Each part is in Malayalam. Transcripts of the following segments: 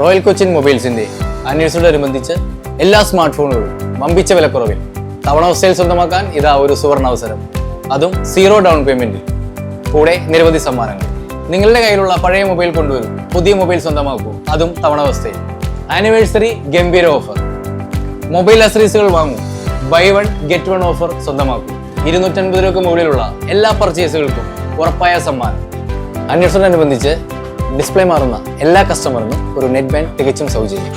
റോയൽ കൊച്ചിൻ മൊബൈൽസിന്റെ ആനിവേഴ്സറിയോടനുബന്ധിച്ച് എല്ലാ സ്മാർട്ട് ഫോണുകളും വമ്പിച്ച വിലക്കുറവിൽ തവണ സ്വന്തമാക്കാൻ ഇതാ ഒരു സുവർണ അവസരം. അതും 0 ഡൗൺ പേയ്മെന്റിൽ. കൂടെ നിരവധി സമ്മാനങ്ങൾ. നിങ്ങളുടെ കയ്യിലുള്ള പഴയ മൊബൈൽ കൊണ്ടുവരും, പുതിയ മൊബൈൽ സ്വന്തമാക്കൂ, അതും തവണ അവസ്ഥയിൽ. ആനിവേഴ്സറി ഗംഭീര ഓഫർ. മൊബൈൽ അക്സസറീസുകൾ വാങ്ങൂ, ബൈ 1 ഗെറ്റ് 1 ഓഫർ സ്വന്തമാക്കൂ. 250 രൂപയ്ക്ക് മുകളിലുള്ള എല്ലാ പർച്ചേസുകൾക്കും ഉറപ്പായ സമ്മാനം. ആനിവേഴ്സറിയോടനുബന്ധിച്ച് ഡിസ്പ്ലേ മാറുന്ന എല്ലാ കസ്റ്റമറിനും ഒരു നെറ്റ് ബാൻഡ് തികച്ചും സൗജന്യം.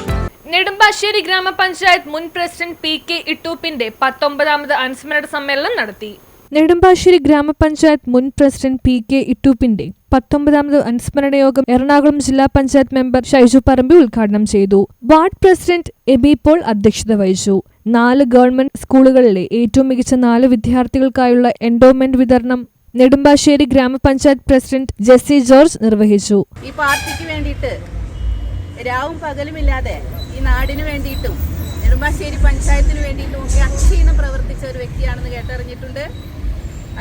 നെടുമ്പാശ്ശേരി ഗ്രാമപഞ്ചായത്ത് മുൻ പ്രസിഡന്റ് PK ഇട്ടൂപ്പിന്റെ 19ാമത് അനുസ്മരണ സമ്മേളനം നടത്തി. നെടുമ്പാശ്ശേരി ഗ്രാമപഞ്ചായത്ത് മുൻ പ്രസിഡന്റ് PK ഇട്ടൂപ്പിന്റെ 19ാമത് അനുസ്മരണ യോഗം എറണാകുളം ജില്ലാ പഞ്ചായത്ത് മെമ്പർ ഷൈജു പറമ്പി ഉദ്ഘാടനം ചെയ്തു. വാർഡ് പ്രസിഡന്റ് എബി പോൾ അധ്യക്ഷത വഹിച്ചു. 4 ഗവൺമെന്റ് സ്കൂളുകളിലെ ഏറ്റവും മികച്ച 4 വിദ്യാർത്ഥികൾക്കായുള്ള എൻഡോമെന്റ് വിതരണം നെടുമ്പാശ്ശേരി ഗ്രാമപഞ്ചായത്ത് പ്രസിഡന്റ് ജെസ്സി ജോർജ് നിർവഹിച്ചു. ഈ പാർട്ടിക്ക് വേണ്ടിയിട്ട് രാവും പകലുമില്ലാതെ ഈ നാടിന് വേണ്ടിയിട്ടും നെടുമ്പാശ്ശേരി പഞ്ചായത്തിന് വേണ്ടിയിട്ടും ഒക്കെ അക്ഷീണം പ്രവർത്തിച്ച ഒരു വ്യക്തിയാണെന്ന് കേട്ടറിഞ്ഞിട്ടുണ്ട്.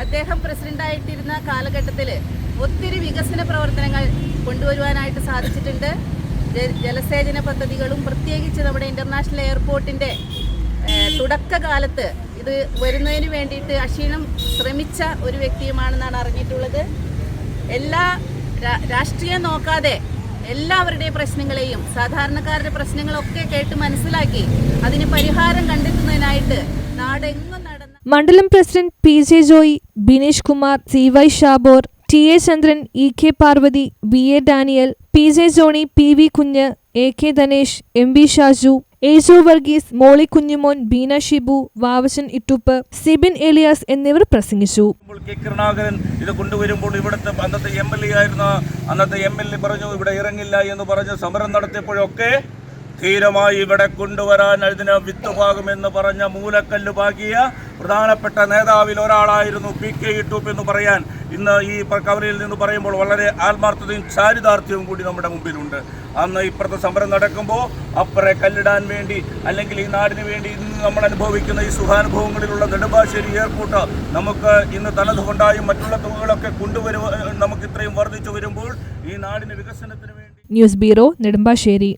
അദ്ദേഹം പ്രസിഡന്റായിട്ടിരുന്ന കാലഘട്ടത്തിൽ ഒത്തിരി വികസന പ്രവർത്തനങ്ങൾ കൊണ്ടുവരുവാനായിട്ട് സാധിച്ചിട്ടുണ്ട്. ജലസേചന പദ്ധതികളും പ്രത്യേകിച്ച് നമ്മുടെ ഇന്റർനാഷണൽ എയർപോർട്ടിന്റെ തുടക്കകാലത്ത് ഇത് വരുന്നതിന് വേണ്ടിയിട്ട് അക്ഷീണം ശ്രമിച്ച ഒരു വ്യക്തിയുമാണെന്നാണ് അറിഞ്ഞിട്ടുള്ളത്. എല്ലാ രാഷ്ട്രീയം നോക്കാതെ എല്ലാവരുടെയും പ്രശ്നങ്ങളെയും സാധാരണക്കാരുടെ പ്രശ്നങ്ങളൊക്കെ കേട്ട് മനസ്സിലാക്കി അതിന് പരിഹാരം കണ്ടെത്തുന്നതിനായിട്ട് നാടെങ്ങും നടന്ന മണ്ഡലം president PJ Joy, Binesh Kumar, CY Shabor, TA Chandran, EK Parvathi, BA Daniel, PJ Johnny, PV Kunju, AK Dhanesh, MV Shaju, Ejo Varghese, Moly Kunjumon, Beena Shibu, Vavachan Ittoop, Sibin Elias എന്നിവർ പ്രസംഗിച്ചു. കരുണാകരൻ ഇത് കൊണ്ടുവരുമ്പോൾ ഇവിടുത്തെ അന്നത്തെ MLA ആയിരുന്ന അന്നത്തെ MLA പറഞ്ഞു ഇവിടെ ഇറങ്ങില്ല എന്ന് പറഞ്ഞ് സമരം നടത്തിയപ്പോഴൊക്കെ ധീരമായി ഇവിടെ കൊണ്ടുവരാൻ അതിന് വിത്തുഭാഗമെന്ന് പറഞ്ഞ മൂലക്കല്ല് പാകിയ പ്രധാനപ്പെട്ട നേതാവിൽ ഒരാളായിരുന്നു PK ഇട്ടൂപ്പ് എന്ന് പറയാൻ ഇന്ന് ഈ കവലയിൽ നിന്ന് പറയുമ്പോൾ വളരെ ആത്മാർത്ഥതയും ചാരിതാർത്ഥ്യവും കൂടി നമ്മുടെ മുമ്പിലുണ്ട്. അന്ന് ഇപ്പുറത്തെ സമരം നടക്കുമ്പോൾ അപ്പുറേ കല്ലിടാൻ വേണ്ടി അല്ലെങ്കിൽ ഈ നാടിന് വേണ്ടി ഇന്ന് നമ്മൾ അനുഭവിക്കുന്ന ഈ സുഖാനുഭവങ്ങളിലുള്ള നെടുമ്പാശ്ശേരി എയർപോർട്ട് നമുക്ക് ഇന്ന് തലതുകൊണ്ടായും മറ്റുള്ള തുകകളൊക്കെ നമുക്ക് ഇത്രയും വർദ്ധിച്ചു വരുമ്പോൾ ഈ നാടിന് വികസനത്തിന് വേണ്ടി. News bureau, Nedumbassery.